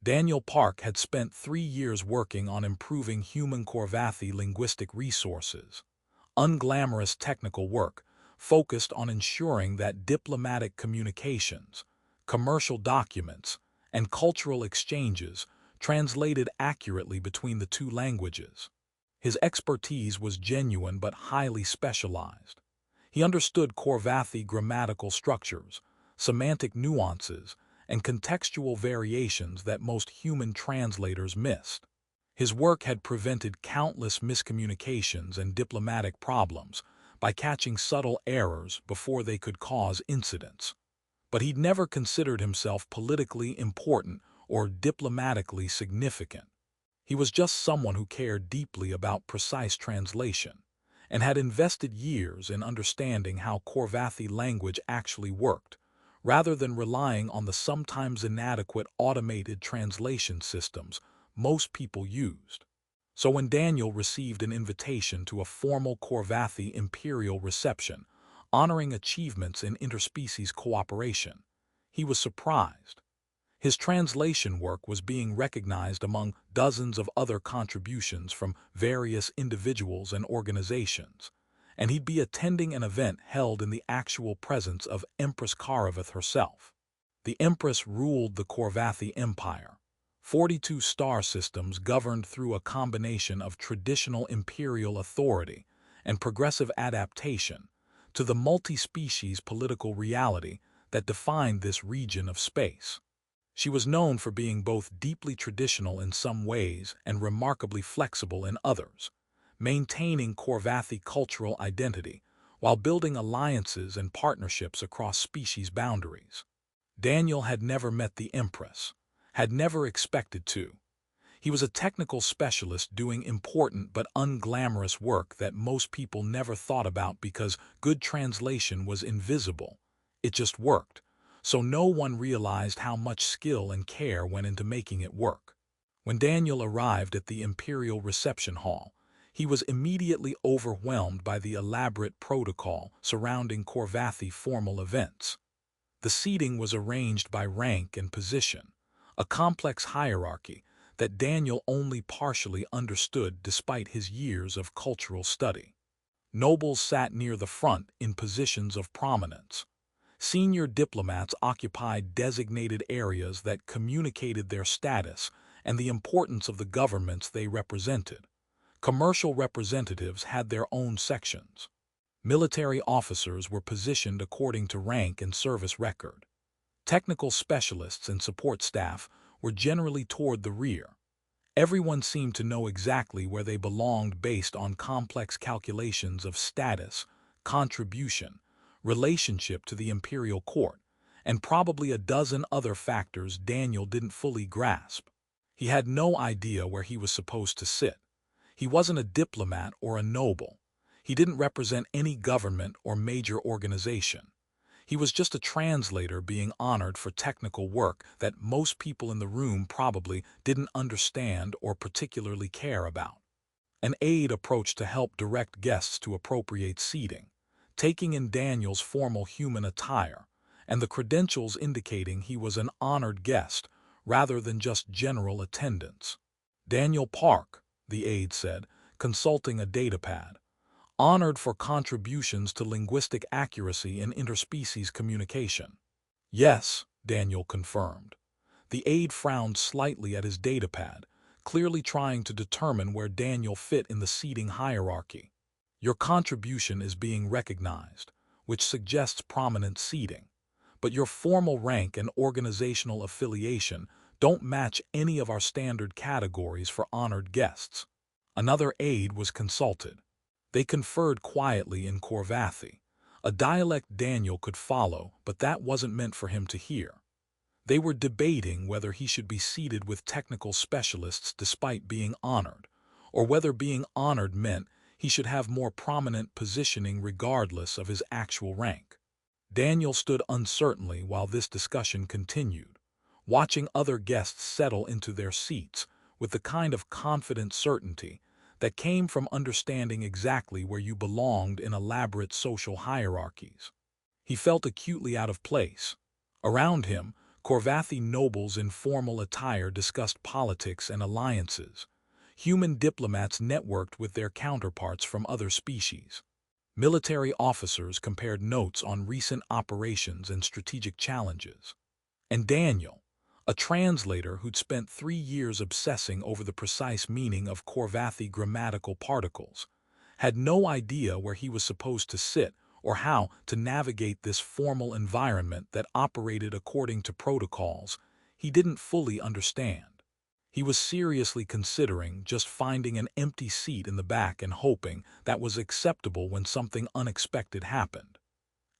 Daniel Park had spent 3 years working on improving human Korvathi linguistic resources. Unglamorous technical work focused on ensuring that diplomatic communications, commercial documents, and cultural exchanges translated accurately between the two languages. His expertise was genuine but highly specialized. He understood Korvathi grammatical structures, semantic nuances, and contextual variations that most human translators missed. His work had prevented countless miscommunications and diplomatic problems by catching subtle errors before they could cause incidents. But he'd never considered himself politically important or diplomatically significant. He was just someone who cared deeply about precise translation and had invested years in understanding how Korvathi language actually worked, rather than relying on the sometimes inadequate automated translation systems most people used. So when Daniel received an invitation to a formal Korvathi imperial reception, honoring achievements in interspecies cooperation, he was surprised. His translation work was being recognized among dozens of other contributions from various individuals and organizations, and he'd be attending an event held in the actual presence of Empress Kariveth herself. The Empress ruled the Korvathi Empire. 42 star systems governed through a combination of traditional imperial authority and progressive adaptation to the multi-species political reality that defined this region of space. She was known for being both deeply traditional in some ways and remarkably flexible in others, maintaining Korvathi cultural identity while building alliances and partnerships across species boundaries. Daniel had never met the Empress, had never expected to. He was a technical specialist doing important but unglamorous work that most people never thought about because good translation was invisible. It just worked, so no one realized how much skill and care went into making it work. When Daniel arrived at the Imperial Reception Hall, he was immediately overwhelmed by the elaborate protocol surrounding Korvathi formal events. The seating was arranged by rank and position, a complex hierarchy that Daniel only partially understood despite his years of cultural study. Nobles sat near the front in positions of prominence. Senior diplomats occupied designated areas that communicated their status and the importance of the governments they represented. Commercial representatives had their own sections. Military officers were positioned according to rank and service record. Technical specialists and support staff were generally toward the rear. Everyone seemed to know exactly where they belonged based on complex calculations of status, contribution, relationship to the imperial court, and probably a dozen other factors Daniel didn't fully grasp. He had no idea where he was supposed to sit. He wasn't a diplomat or a noble. He didn't represent any government or major organization. He was just a translator being honored for technical work that most people in the room probably didn't understand or particularly care about. An aide approached to help direct guests to appropriate seating, taking in Daniel's formal human attire and the credentials indicating he was an honored guest rather than just general attendance. Daniel Park, the aide said, consulting a datapad, honored for contributions to linguistic accuracy in interspecies communication. Yes, Daniel confirmed. The aide frowned slightly at his datapad, clearly trying to determine where Daniel fit in the seating hierarchy. Your contribution is being recognized, which suggests prominent seating, but your formal rank and organizational affiliation don't match any of our standard categories for honored guests. Another aide was consulted. They conferred quietly in Korvathi, a dialect Daniel could follow, but that wasn't meant for him to hear. They were debating whether he should be seated with technical specialists despite being honored, or whether being honored meant he should have more prominent positioning regardless of his actual rank. Daniel stood uncertainly while this discussion continued, watching other guests settle into their seats with the kind of confident certainty that came from understanding exactly where you belonged in elaborate social hierarchies. He felt acutely out of place. Around him, Korvathi nobles in formal attire discussed politics and alliances. Human diplomats networked with their counterparts from other species. Military officers compared notes on recent operations and strategic challenges. And Daniel, a translator who'd spent 3 years obsessing over the precise meaning of Korvathi grammatical particles, had no idea where he was supposed to sit or how to navigate this formal environment that operated according to protocols he didn't fully understand. He was seriously considering just finding an empty seat in the back and hoping that was acceptable when something unexpected happened.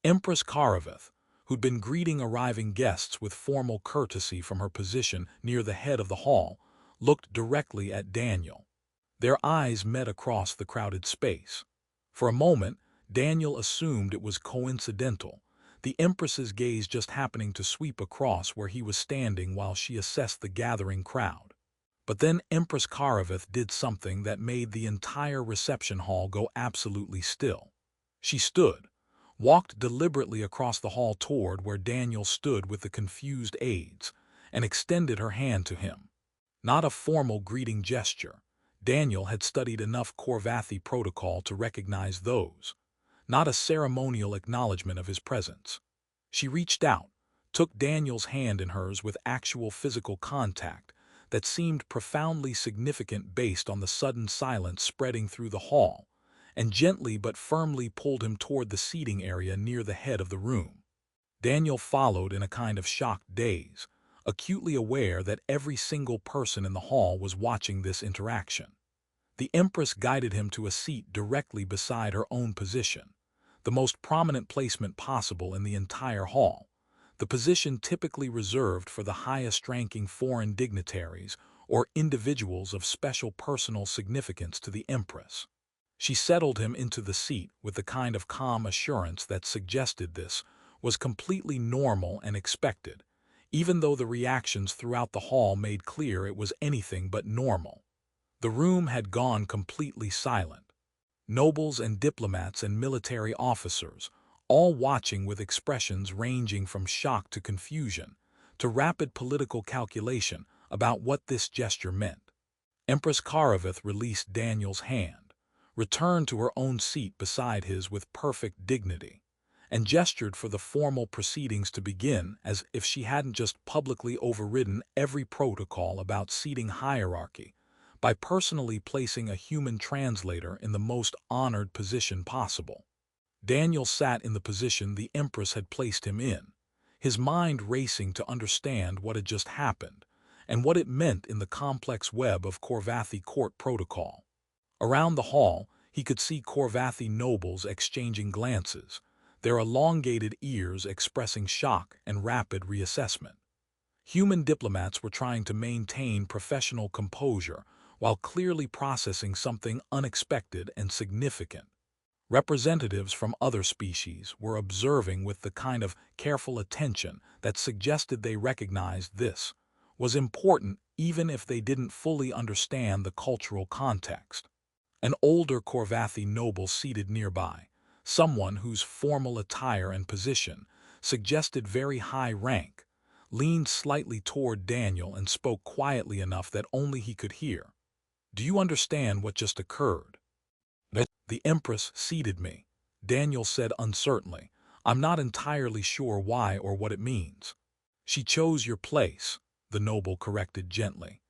Empress Kariveth, who'd been greeting arriving guests with formal courtesy from her position near the head of the hall, looked directly at Daniel. Their eyes met across the crowded space. For a moment, Daniel assumed it was coincidental, the Empress's gaze just happening to sweep across where he was standing while she assessed the gathering crowd. But then Empress Kariveth did something that made the entire reception hall go absolutely still. She stood, walked deliberately across the hall toward where Daniel stood with the confused aides, and extended her hand to him. Not a formal greeting gesture. Daniel had studied enough Korvathi protocol to recognize those. Not a ceremonial acknowledgement of his presence. She reached out, took Daniel's hand in hers with actual physical contact that seemed profoundly significant based on the sudden silence spreading through the hall, and gently but firmly pulled him toward the seating area near the head of the room. Daniel followed in a kind of shocked daze, acutely aware that every single person in the hall was watching this interaction. The Empress guided him to a seat directly beside her own position, the most prominent placement possible in the entire hall, the position typically reserved for the highest-ranking foreign dignitaries or individuals of special personal significance to the Empress. She settled him into the seat with the kind of calm assurance that suggested this was completely normal and expected, even though the reactions throughout the hall made clear it was anything but normal. The room had gone completely silent. Nobles and diplomats and military officers, all watching with expressions ranging from shock to confusion, to rapid political calculation about what this gesture meant. Empress Kariveth released Daniel's hand, returned to her own seat beside his with perfect dignity, and gestured for the formal proceedings to begin as if she hadn't just publicly overridden every protocol about seating hierarchy by personally placing a human translator in the most honored position possible. Daniel sat in the position the Empress had placed him in, his mind racing to understand what had just happened and what it meant in the complex web of Korvathi court protocol. Around the hall, he could see Korvathi nobles exchanging glances, their elongated ears expressing shock and rapid reassessment. Human diplomats were trying to maintain professional composure while clearly processing something unexpected and significant. Representatives from other species were observing with the kind of careful attention that suggested they recognized this was important even if they didn't fully understand the cultural context. An older Korvathi noble seated nearby, someone whose formal attire and position suggested very high rank, leaned slightly toward Daniel and spoke quietly enough that only he could hear. "Do you understand what just occurred?" "The Empress seated me," Daniel said uncertainly. "I'm not entirely sure why or what it means." "She chose your place," the noble corrected gently.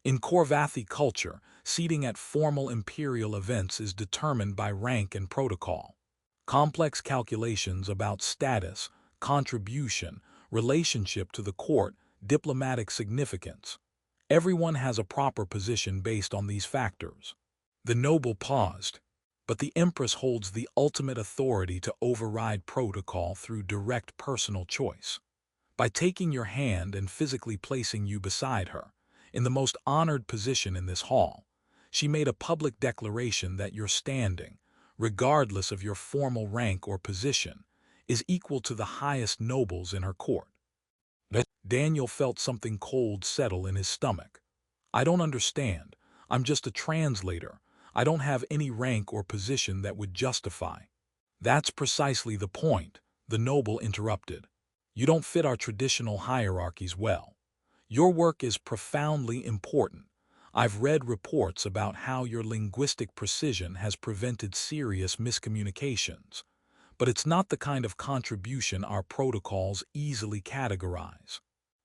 "In Korvathi culture, seating at formal imperial events is determined by rank and protocol. Complex calculations about status, contribution, relationship to the court, diplomatic significance. Everyone has a proper position based on these factors." The noble paused. "But the Empress holds the ultimate authority to override protocol through direct personal choice. By taking your hand and physically placing you beside her, in the most honored position in this hall, she made a public declaration that your standing, regardless of your formal rank or position, is equal to the highest nobles in her court." Daniel felt something cold settle in his stomach. "I don't understand. I'm just a translator. I don't have any rank or position that would justify." "That's precisely the point," the noble interrupted. You don't fit our traditional hierarchies well. Your work is profoundly important. I've read reports about how your linguistic precision has prevented serious miscommunications, but it's not the kind of contribution our protocols easily categorize.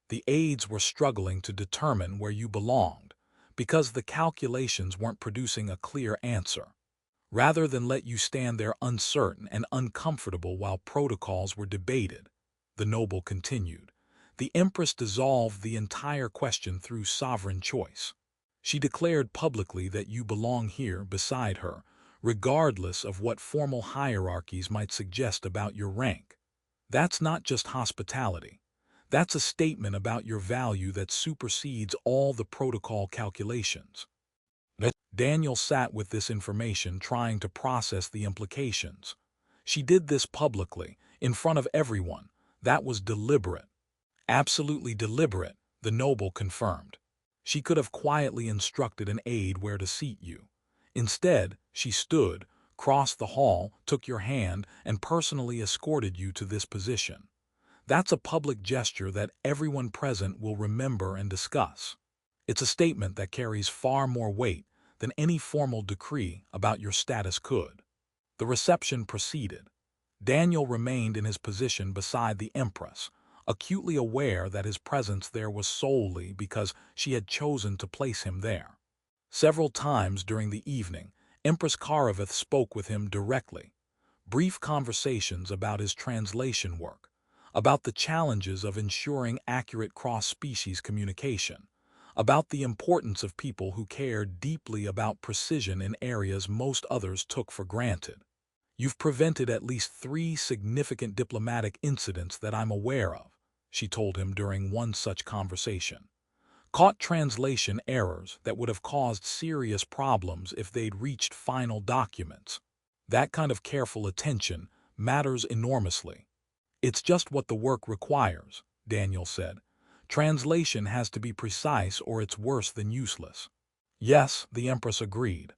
The aides were struggling to determine where you belonged because the calculations weren't producing a clear answer. Rather than let you stand there uncertain and uncomfortable while protocols were debated, the noble continued, the Empress dissolved the entire question through sovereign choice. She declared publicly that you belong here beside her, regardless of what formal hierarchies might suggest about your rank. That's not just hospitality. That's a statement about your value that supersedes all the protocol calculations. Daniel sat with this information trying to process the implications. She did this publicly, in front of everyone. That was deliberate. Absolutely deliberate, the noble confirmed. She could have quietly instructed an aide where to seat you. Instead, she stood, crossed the hall, took your hand, and personally escorted you to this position. That's a public gesture that everyone present will remember and discuss. It's a statement that carries far more weight than any formal decree about your status could. The reception proceeded. Daniel remained in his position beside the Empress, acutely aware that his presence there was solely because she had chosen to place him there. Several times during the evening, Empress Kariveth spoke with him directly. Brief conversations about his translation work, about the challenges of ensuring accurate cross-species communication, about the importance of people who care deeply about precision in areas most others took for granted. You've prevented at least 3 significant diplomatic incidents that I'm aware of, she told him during one such conversation. Caught translation errors that would have caused serious problems if they'd reached final documents. That kind of careful attention matters enormously. It's just what the work requires, Daniel said. Translation has to be precise or it's worse than useless. Yes, the Empress agreed.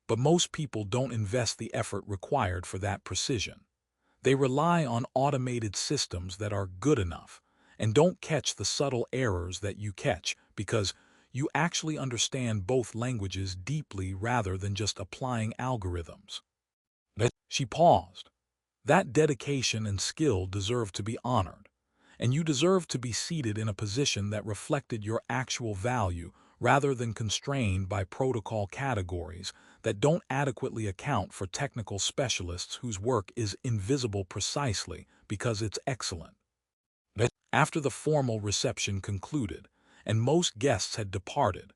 But most people don't invest the effort required for that precision. They rely on automated systems that are good enough and don't catch the subtle errors that you catch because you actually understand both languages deeply rather than just applying algorithms. She paused. That dedication and skill deserve to be honored, and you deserve to be seated in a position that reflected your actual value rather than constrained by protocol categories that don't adequately account for technical specialists whose work is invisible precisely because it's excellent. After the formal reception concluded, and most guests had departed,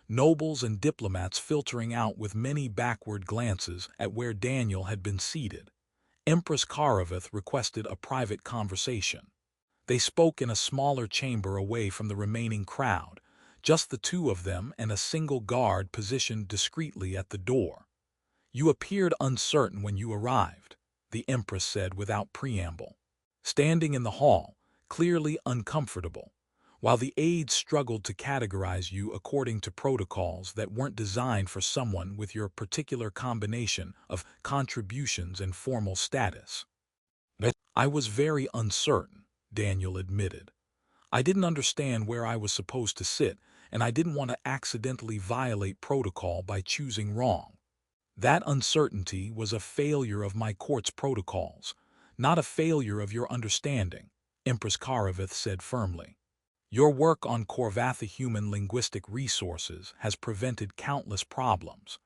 nobles and diplomats filtering out with many backward glances at where Daniel had been seated, Empress Kariveth requested a private conversation. They spoke in a smaller chamber away from the remaining crowd, just the two of them and a single guard positioned discreetly at the door. You appeared uncertain when you arrived, the Empress said without preamble. Standing in the hall, clearly uncomfortable, while the aides struggled to categorize you according to protocols that weren't designed for someone with your particular combination of contributions and formal status. I was very uncertain, Daniel admitted. I didn't understand where I was supposed to sit, and I didn't want to accidentally violate protocol by choosing wrong. That uncertainty was a failure of my court's protocols, not a failure of your understanding, Empress Kariveth said firmly. Your work on Korvathi human linguistic resources has prevented countless problems.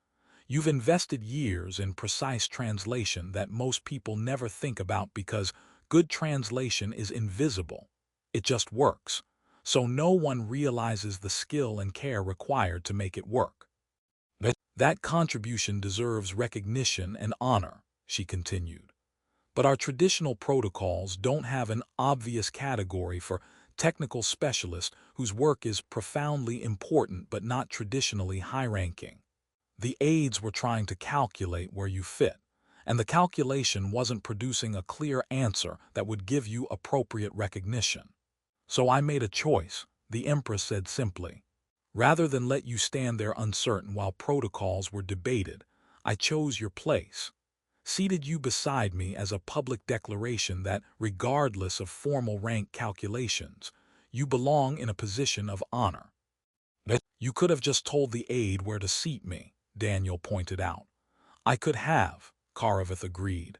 You've invested years in precise translation that most people never think about because good translation is invisible. It just works, so no one realizes the skill and care required to make it work. That contribution deserves recognition and honor, she continued. But our traditional protocols don't have an obvious category for technical specialists whose work is profoundly important but not traditionally high-ranking. The aides were trying to calculate where you fit, and the calculation wasn't producing a clear answer that would give you appropriate recognition. So I made a choice, the Empress said simply. Rather than let you stand there uncertain while protocols were debated, I chose your place. seated you beside me as a public declaration that, regardless of formal rank calculations, you belong in a position of honor. You could have just told the aide where to seat me, Daniel pointed out. I could have, Kariveth agreed.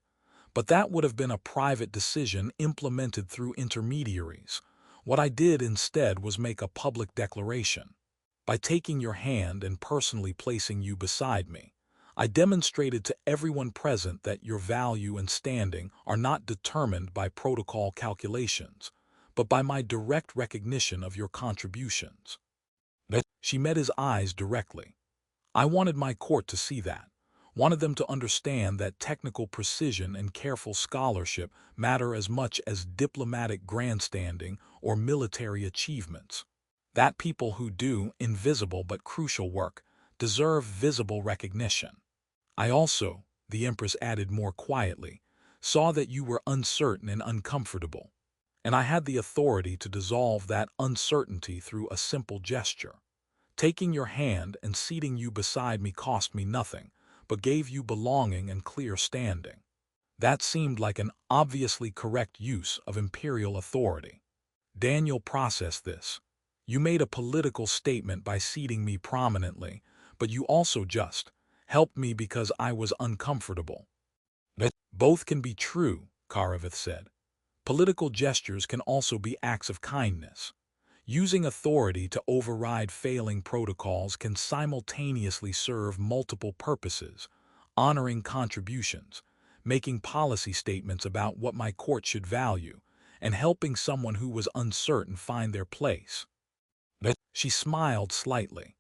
But that would have been a private decision implemented through intermediaries. What I did instead was make a public declaration. By taking your hand and personally placing you beside me, I demonstrated to everyone present that your value and standing are not determined by protocol calculations, but by my direct recognition of your contributions. She met his eyes directly. I wanted my court to see that, wanted them to understand that technical precision and careful scholarship matter as much as diplomatic grandstanding or military achievements. That people who do invisible but crucial work deserve visible recognition. I also, the Empress added more quietly, saw that you were uncertain and uncomfortable, and I had the authority to dissolve that uncertainty through a simple gesture. Taking your hand and seating you beside me cost me nothing, but gave you belonging and clear standing. That seemed like an obviously correct use of imperial authority. Daniel processed this. You made a political statement by seating me prominently, but you also just helped me because I was uncomfortable. Both can be true, Kariveth said. Political gestures can also be acts of kindness. Using authority to override failing protocols can simultaneously serve multiple purposes, honoring contributions, making policy statements about what my court should value, and helping someone who was uncertain find their place. She smiled slightly.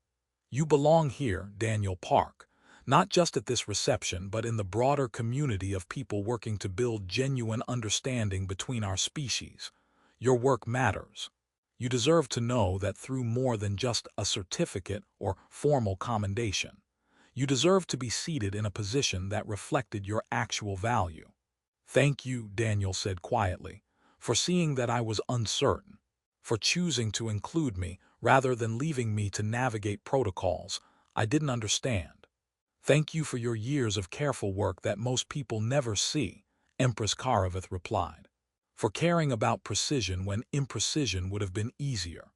You belong here, Daniel Park, not just at this reception but in the broader community of people working to build genuine understanding between our species. Your work matters. You deserve to know that through more than just a certificate or formal commendation. You deserve to be seated in a position that reflected your actual value. Thank you, Daniel said quietly, for seeing that I was uncertain, for choosing to include me rather than leaving me to navigate protocols I didn't understand. Thank you for your years of careful work that most people never see, Empress Kariveth replied. For caring about precision when imprecision would have been easier.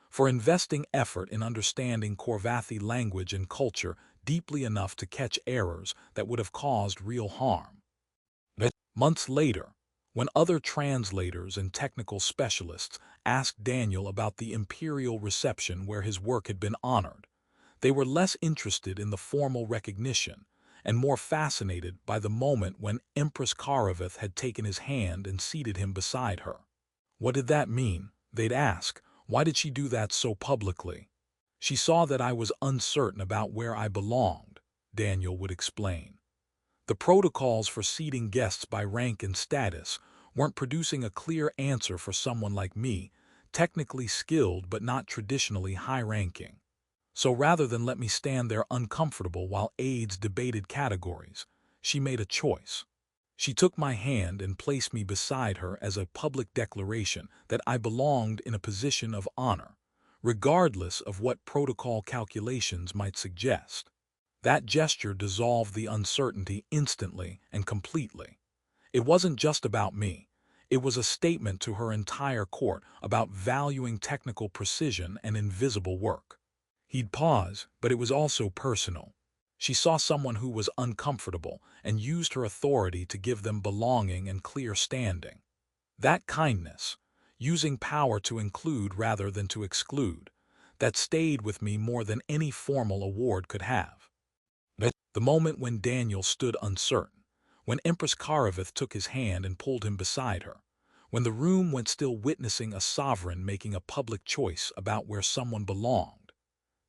For investing effort in understanding Korvathi language and culture deeply enough to catch errors that would have caused real harm. Months later, when other translators and technical specialists asked Daniel about the imperial reception where his work had been honored, they were less interested in the formal recognition and more fascinated by the moment when Empress Kariveth had taken his hand and seated him beside her. What did that mean? They'd ask. Why did she do that so publicly? She saw that I was uncertain about where I belonged, Daniel would explain. The protocols for seating guests by rank and status weren't producing a clear answer for someone like me, technically skilled but not traditionally high-ranking. So rather than let me stand there uncomfortable while aides debated categories, she made a choice. She took my hand and placed me beside her as a public declaration that I belonged in a position of honor, regardless of what protocol calculations might suggest. That gesture dissolved the uncertainty instantly and completely. It wasn't just about me. It was a statement to her entire court about valuing technical precision and invisible work. He'd pause, but it was also personal. She saw someone who was uncomfortable and used her authority to give them belonging and clear standing. That kindness, using power to include rather than to exclude, that stayed with me more than any formal award could have. The moment when Daniel stood uncertain, when Empress Kariveth took his hand and pulled him beside her, when the room went still witnessing a sovereign making a public choice about where someone belonged,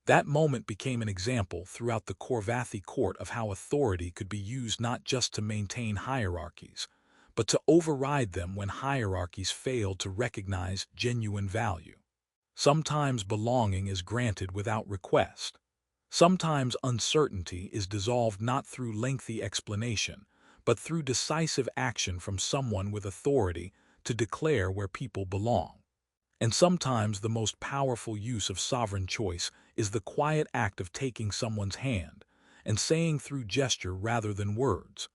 that moment became an example throughout the Korvathi court of how authority could be used not just to maintain hierarchies, but to override them when hierarchies failed to recognize genuine value. Sometimes belonging is granted without request. Sometimes uncertainty is dissolved not through lengthy explanation, but through decisive action from someone with authority to declare where people belong. And sometimes the most powerful use of sovereign choice is the quiet act of taking someone's hand and saying through gesture rather than words,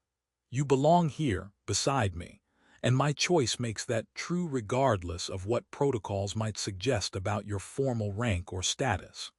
You belong here, beside me, and my choice makes that true regardless of what protocols might suggest about your formal rank or status.